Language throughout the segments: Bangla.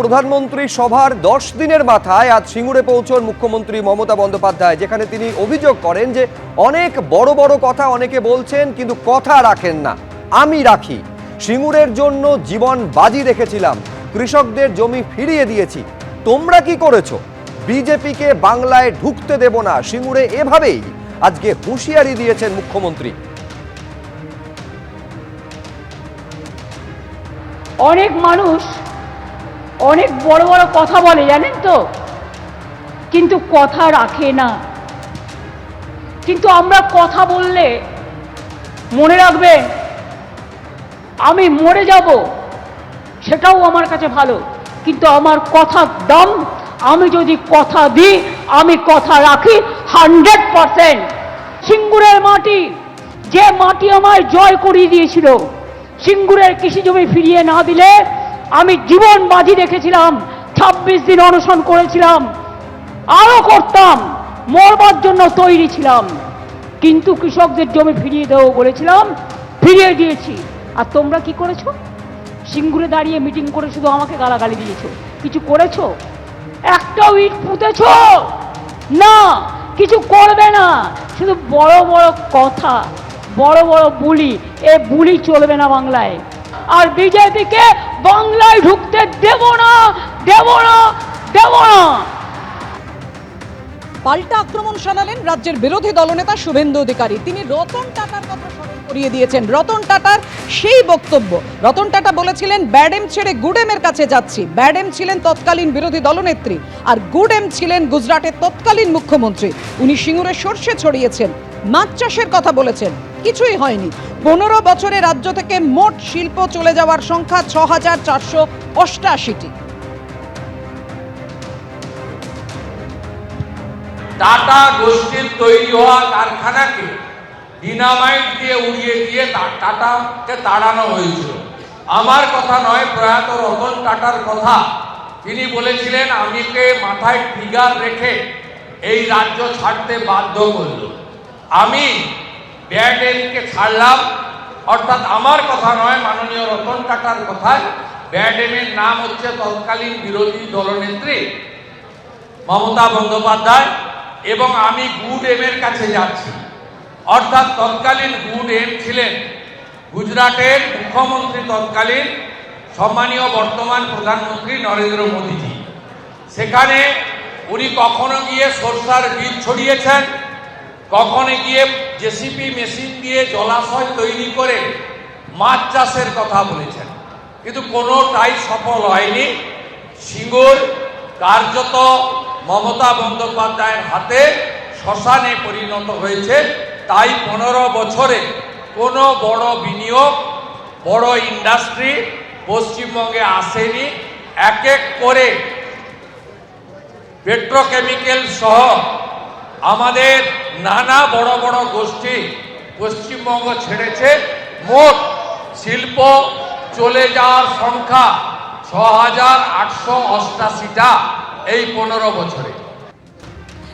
প্রধানমন্ত্রী সভার 10 দিনের মাথায় আজ সিঙ্গুরে পৌঁছন মুখ্যমন্ত্রী মমতা বন্দ্যোপাধ্যায়, যেখানে তিনি অভিযোগ করেন যে অনেক বড় বড় কথা অনেকে বলছেন কিন্তু কথা রাখেন না। আমি রাখি, সিঙ্গুরের জন্য জীবন বাজি রেখেছিলাম, কৃষকদের জমি ফিরিয়ে দিয়েছি, তোমরা কি করেছো? বিজেপিকে বাংলায় ঢুকতে দেব না। সিঙ্গুরে এভাবেই আজকে হুঁশিয়ারি দিয়েছেন মুখ্যমন্ত্রী। অনেক মানুষ অনেক বড় বড় কথা বলে, জানেন তো, কিন্তু কথা রাখে না। কিন্তু আমরা কথা বললে মনে রাখবেন, আমি মরে যাব সেটাও আমার কাছে ভালো, কিন্তু আমার কথার দাম, আমি যদি কথা দিই, আমি কথা রাখি 100%। সিঙ্গুরের মাটি, যে মাটি আমায় জয় করিয়ে দিয়েছিল, সিঙ্গুরের কৃষি জমি ফিরিয়ে না দিলে আমি জীবন বাজি রেখেছিলাম, 26 দিন অনশন করেছিলাম, আরো করতাম, মরবার জন্য তৈরি ছিলাম, কিন্তু কৃষকদের জমি ফিরিয়ে দেবো বলেছিলাম, ফিরিয়ে দিয়েছি। আর তোমরা কি করেছো? সিঙ্গুরে দাঁড়িয়ে মিটিং করে শুধু আমাকে গালাগালি দিয়েছো, কিছু করেছো? একটাও ইট পুঁতেছো না, কিছু করবে না, শুধু বড় বড় কথা, বড় বড় বুলি। এ বুলি চলবে না বাংলায়। আর বিজেপিকে বাংলায় ঢুকতে দেব না, দেব না, দেব না। পাল্টা আক্রমণ শানালেন রাজ্যের বিরোধী দলনেতা শুভেন্দু অধিকারী। তিনি রতন টাটার কথা স্মরণ করিয়ে দিয়েছেন। রতন টাটার সেই বক্তব্য, রতন টাটা বলেছিলেন ব্যাড এম ছেড়ে গুড এমের কাছে যাচ্ছি। ব্যাড এম ছিলেন তৎকালীন বিরোধী দলনেত্রী, আর গুড এম ছিলেন গুজরাটের তৎকালীন মুখ্যমন্ত্রী। উনি সিঙ্গুরে সর্ষে ছড়িয়েছেন, মাছ চাষের কথা বলেছেন, কিছুই হয়নি। 15 বছরে রাজ্য থেকে মোট শিল্প চলে যাওয়ার সংখ্যা 6488টি। টাটা গোষ্ঠীর তৈরি হওয়া কারখানাকে ডিনামাইট দিয়ে উড়িয়ে দিয়ে টাটাকে তাড়ানো হয়েছিল। আমার কথা নয়, প্রয়াত রতন টাটার কথা। তিনি বলেছিলেন, আমিকে মাথায় ফিগার রেখে এই রাজ্য ছাড়তে বাধ্য করল। আমি ব্যাড এমকে ছাড়লাম, অর্থাৎ আমার কথা নয়, মাননীয় রতন টাটার কথায়। ব্যাড এমের নাম হচ্ছে তৎকালীন বিরোধী দলনেত্রী মমতা বন্দ্যোপাধ্যায়, এবং আমি গুড এমের কাছে যাচ্ছি। অর্থাৎ তৎকালীন গুড এম ছিলেন গুজরাটের মুখ্যমন্ত্রী, তৎকালীন সম্মানীয় বর্তমান প্রধানমন্ত্রী নরেন্দ্র মোদীজি। সেখানে উনি কখনো গিয়ে সরষার বীজ ছড়িয়েছেন, কখনো গিয়ে জেসিপি মেশিন দিয়ে জলাশয় তৈরি করে মাছ চাষের কথা বলেছেন, কিন্তু কোনোটাই সফল হয়নি। সিঙ্গুর কার্যত মমতা বন্দ্যোপাধ্যায়ের হাতে শ্মশানে পরিণত হয়েছে। তাই 15 বছরে কোনো বড় বিনিয়োগ, বড় ইন্ডাস্ট্রি পশ্চিমবঙ্গে আসেনি। এক এক করে পেট্রোকেমিক্যাল সহ আমাদের নানা বড় বড় গোষ্ঠী পশ্চিমবঙ্গ ছেড়েছে। মোট শিল্প চলে যাওয়ার সংখ্যা 6888টা এই 15 বছরে।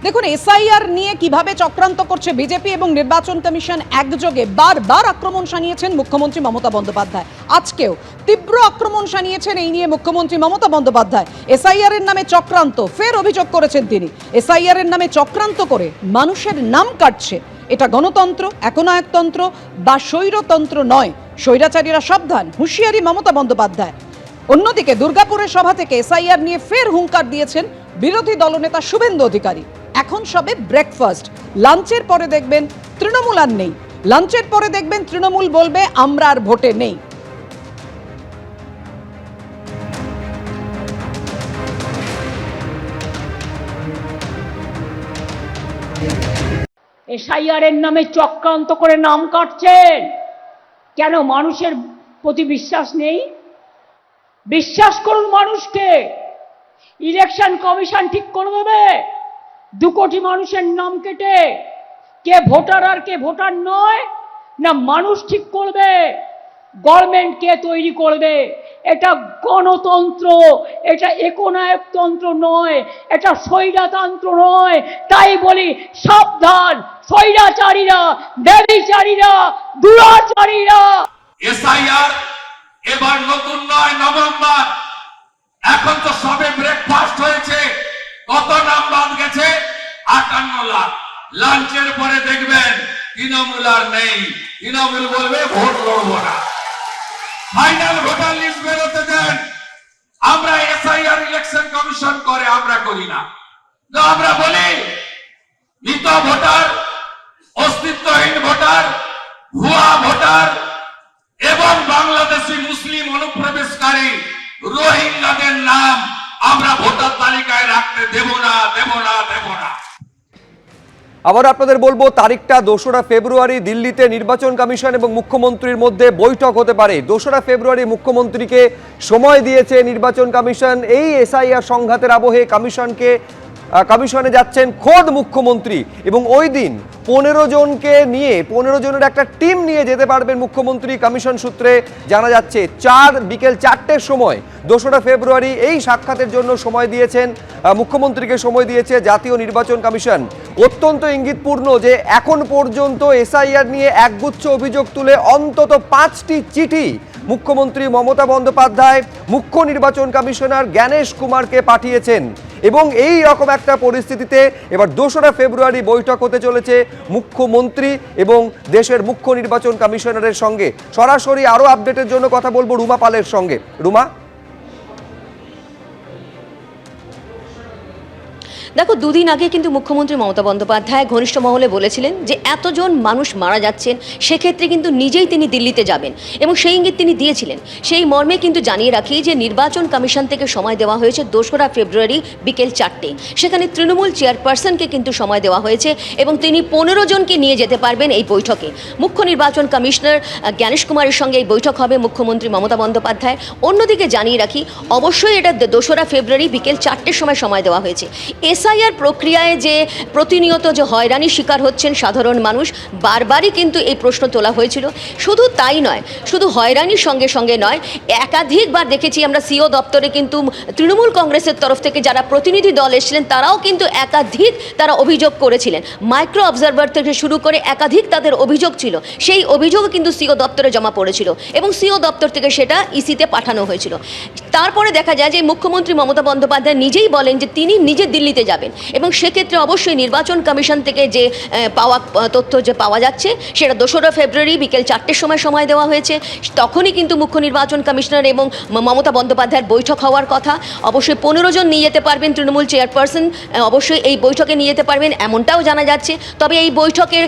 দেখুন, এসআইআর নিয়ে কিভাবে চক্রান্ত করছে বিজেপি এবং নির্বাচন কমিশন একযোগে বারবার আক্রমণ শানিয়েছেন মুখ্যমন্ত্রী মমতা বন্দ্যোপাধ্যায়। আজকেও তীব্র আক্রমণ শানিয়েছেন এই নিয়ে মুখ্যমন্ত্রী মমতা বন্দ্যোপাধ্যায়। এসআইআর এর নামে চক্রান্ত, ফের অভিযোগ করেছেন তিনি। এসআইআর এর নামে চক্রান্ত করে মানুষের নাম কাটছে। এটা গণতন্ত্র, একনায়কতন্ত্র বা স্বৈরতন্ত্র নয়। স্বৈরাচারীরা সাবধান, হুঁশিয়ারি মমতা বন্দ্যোপাধ্যায়। অন্যদিকে দুর্গাপুরের সভা থেকে এসআইআর নিয়ে ফের হুঙ্কার দিয়েছেন বিরোধী দলনেতা শুভেন্দু অধিকারী। এখন সবে ব্রেকফাস্ট, লাঞ্চের পরে দেখবেন তৃণমূল আর নেই। লাঞ্চের পরে দেখবেন তৃণমূল বলবে আমরা আর ভোটে নেই। এসআইআর এর নামে চক্রান্ত করে নাম কাটছেন কেন? মানুষের প্রতি বিশ্বাস নেই? বিশ্বাস করুন মানুষকে। ইলেকশন কমিশন ঠিক করে দেবে 2 কোটি মানুষের নাম কেটে কে ভোটার আর কে ভোটার নয়, না মানুষ ঠিক করবে গভর্নমেন্ট কে তৈরি করবে। এটা গণতন্ত্র, এটা একনায়কতন্ত্র নয়, এটা স্বৈরতন্ত্র নয়। তাই বলি সাবধান, স্বৈরাচারীরা, ব্যভিচারীরা, দুরাচারীরা। এসআইআর এবার নতুন নয়, নভেম্বর এখন তো সবে ব্রেকফাস্ট হয়েছে, কত নাম বাদ গেছে? 58 লাখ। লাঞ্চের পরে দেখবেন তৃণমূল আর নেই, তৃণমূল বলবে ভোট লড়বো না। ফাইনাল ভোটার লিস্ট বেরোতে দেন। আমরা এসআইআর ইলেকশন কমিশন করে, আমরা করি না। তো আমরা বলি মৃত ভোটার, অস্তিত্বহীন ভোটার, ভুয়া ভোটার এবং বাংলাদেশি মুসলিম অনুপ্রবেশকারী রোহিঙ্গাদের নাম আমরা ভোটার তালিকায় রাখতে দেব না, দেব না, দেব না। আবার আপনাদের বলবো, তারিখটা 2রা ফেব্রুয়ারি দিল্লিতে নির্বাচন কমিশন এবং মুখ্যমন্ত্রীর মধ্যে বৈঠক হতে পারে। 2রা ফেব্রুয়ারি মুখ্যমন্ত্রীকে সময় দিয়েছে নির্বাচন কমিশন। এই এসআইআর সংঘাতের আবহে কমিশনে যাচ্ছেন খোদ মুখ্যমন্ত্রী এবং ওই দিন 15 জনকে নিয়ে 15 জনের একটা টিম নিয়ে যেতে পারবেন মুখ্যমন্ত্রী। কমিশন সূত্রে জানা যাচ্ছে বিকেল 4টের সময় 2রা ফেব্রুয়ারি এই সাক্ষাতের জন্য সময় দিয়েছেন, মুখ্যমন্ত্রীকে সময় দিয়েছে জাতীয় নির্বাচন কমিশন। অত্যন্ত ইঙ্গিতপূর্ণ যে এখন পর্যন্ত এসআইআর নিয়ে একগুচ্ছ অভিযোগ তুলে অন্তত 5টি চিঠি মুখ্যমন্ত্রী মমতা বন্দ্যোপাধ্যায় মুখ্য নির্বাচন কমিশনার জ্ঞানেশ কুমারকে পাঠিয়েছেন। এবং এই রকম একটা পরিস্থিতিতে এবার 2রা ফেব্রুয়ারি বৈঠক হতে চলেছে মুখ্যমন্ত্রী এবং দেশের মুখ্য নির্বাচন কমিশনারের সঙ্গে। সরাসরি আরো আপডেটের জন্য কথা বলবো রুমা পালের সঙ্গে। রুমা, দেখো, দুদিন আগে কিন্তু মুখ্যমন্ত্রী মমতা বন্দ্যোপাধ্যায় ঘনিষ্ঠ মহলে বলেছিলেন যে এতজন মানুষ মারা যাচ্ছেন, সেক্ষেত্রে কিন্তু নিজেই তিনি দিল্লিতে যাবেন এবং সেই ইঙ্গিত তিনি দিয়েছিলেন। সেই মর্মে কিন্তু জানিয়ে রাখি যে নির্বাচন কমিশন থেকে সময় দেওয়া হয়েছে 2রা ফেব্রুয়ারি বিকেল 4টে। সেখানে তৃণমূল চেয়ারপারসনকে কিন্তু সময় দেওয়া হয়েছে এবং তিনি 15 জনকে নিয়ে যেতে পারবেন এই বৈঠকে। মুখ্য নির্বাচন কমিশনার জ্ঞানেশ কুমারের সঙ্গে এই বৈঠক হবে মুখ্যমন্ত্রী মমতা বন্দ্যোপাধ্যায়। অন্যদিকে জানিয়ে রাখি, অবশ্যই এটা 2রা ফেব্রুয়ারি বিকেল 4টের সময় দেওয়া হয়েছে। এসআইআর প্রক্রিয়ায় যে প্রতিনিয়ত যে হয়রানির শিকার হচ্ছেন সাধারণ মানুষ, বারবারই কিন্তু এই প্রশ্ন তোলা হয়েছিল। শুধু তাই নয়, শুধু হয়রানির সঙ্গে সঙ্গে নয়, একাধিকবার দেখেছি আমরা সিও দপ্তরে কিন্তু তৃণমূল কংগ্রেসের তরফ থেকে যারা প্রতিনিধি দল এসেছিলেন তারাও কিন্তু তারা অভিযোগ করেছিলেন। মাইক্রো অবজারভার থেকে শুরু করে একাধিক তাদের অভিযোগ ছিল, সেই অভিযোগও কিন্তু সিও দপ্তরে জমা পড়েছিল এবং সিও দপ্তর থেকে সেটা ইসিতে পাঠানো হয়েছিল। তারপরে দেখা যায় যে মুখ্যমন্ত্রী মমতা বন্দ্যোপাধ্যায় নিজেই বলেন যে তিনি নিজে দিল্লিতে যাবেন এবং সেক্ষেত্রে অবশ্যই নির্বাচন কমিশন থেকে যে তথ্য যে পাওয়া যাচ্ছে সেটা 2রা ফেব্রুয়ারি বিকেল 4টের সময় দেওয়া হয়েছে। তখনই কিন্তু মুখ্য নির্বাচন কমিশনার এবং মমতা বন্দ্যোপাধ্যায়ের বৈঠক হওয়ার কথা। অবশ্যই 15 জন নিয়ে যেতে পারবেন তৃণমূল চেয়ারপারসন, অবশ্যই এই বৈঠকে নিয়ে যেতে পারবেন এমনটাও জানা যাচ্ছে। তবে এই বৈঠকের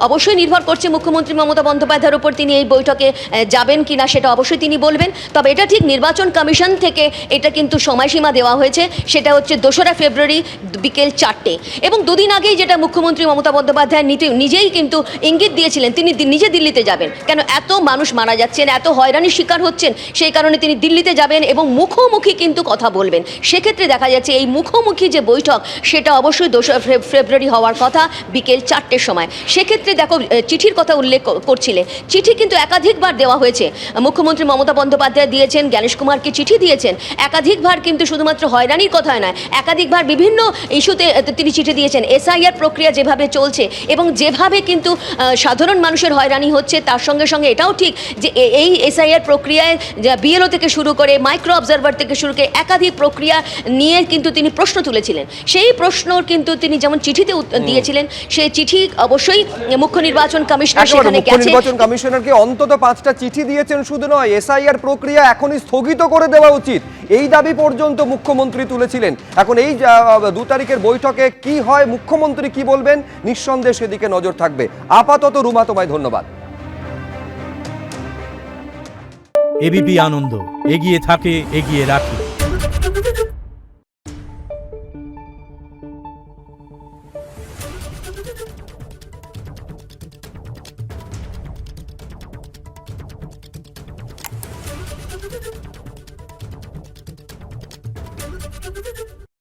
অবশ্যই নির্ভর করছে মুখ্যমন্ত্রী মমতা বন্দ্যোপাধ্যায়ের উপর, তিনি এই বৈঠকে যাবেন কিনা সেটা অবশ্যই তিনি বলবেন। তবে এটা ঠিক নির্বাচন কমিশন থেকে এটা কিন্তু সময়সীমা দেওয়া হয়েছে, সেটা হচ্ছে 2রা ফেব্রুয়ারি বিকেল 4টে। এবং দুদিন আগেই যেটা মুখ্যমন্ত্রী মমতা বন্দ্যোপাধ্যায় নিজেই কিন্তু ইঙ্গিত দিয়েছিলেন তিনি নিজে দিল্লিতে যাবেন, কেন এত মানুষ মারা যাচ্ছেন, এত হয়রানির শিকার হচ্ছেন, সেই কারণে তিনি দিল্লিতে যাবেন এবং মুখোমুখি কিন্তু কথা বলবেন। সেক্ষেত্রে দেখা যাচ্ছে এই মুখোমুখি যে বৈঠক সেটা অবশ্যই 2রা ফেব্রুয়ারি হওয়ার কথা বিকেল 4টের সময়। সেক্ষেত্রে দেখো, চিঠির কথা উল্লেখ করছিলে, চিঠি কিন্তু একাধিকবার দেওয়া হয়েছে। মুখ্যমন্ত্রী মমতা বন্দ্যোপাধ্যায় দিয়েছেন, জ্ঞানেশ কুমারকে চিঠি দিয়েছেন একাধিকবার, কিন্তু শুধুমাত্র হয়রানির কথা নয়, একাধিকবার বিভিন্ন ইস্যুতে তিনি চিঠি দিয়েছেন। এসআইআর প্রক্রিয়া যেভাবে চলছে এবং যেভাবে কিন্তু সাধারণ মানুষের হয়রানি হচ্ছে, তার সঙ্গে সঙ্গে এটাও ঠিক যে এই এসআইআর প্রক্রিয়ায় বিএলও থেকে শুরু করে মাইক্রো অবজারভার থেকে শুরু করে একাধিক প্রক্রিয়া নিয়ে কিন্তু তিনি প্রশ্ন তুলেছিলেন। সেই প্রশ্ন কিন্তু তিনি যেমন চিঠিতে দিয়েছিলেন, সেই চিঠি অবশ্যই মুখ্য নির্বাচন কমিশনার সেখানে গেছে। নির্বাচন কমিশনারকে অন্তত 5টা চিঠি দিয়েছেন। শুধু নয়, এসআইআর প্রক্রিয়া এখনই স্থগিত করে দেওয়া উচিত, এই দাবি পর্যন্ত মুখ্যমন্ত্রী তুলেছিলেন। এখন এই 2 তারিখের বৈঠকে কি হয়, মুখ্যমন্ত্রী কি বলবেন, নিঃসন্দেহে সেদিকে নজর থাকবে। আপাতত রুমা, তোমায় ধন্যবাদ। এবিপি আনন্দ, এগিয়ে থাকে, এগিয়ে রাখে।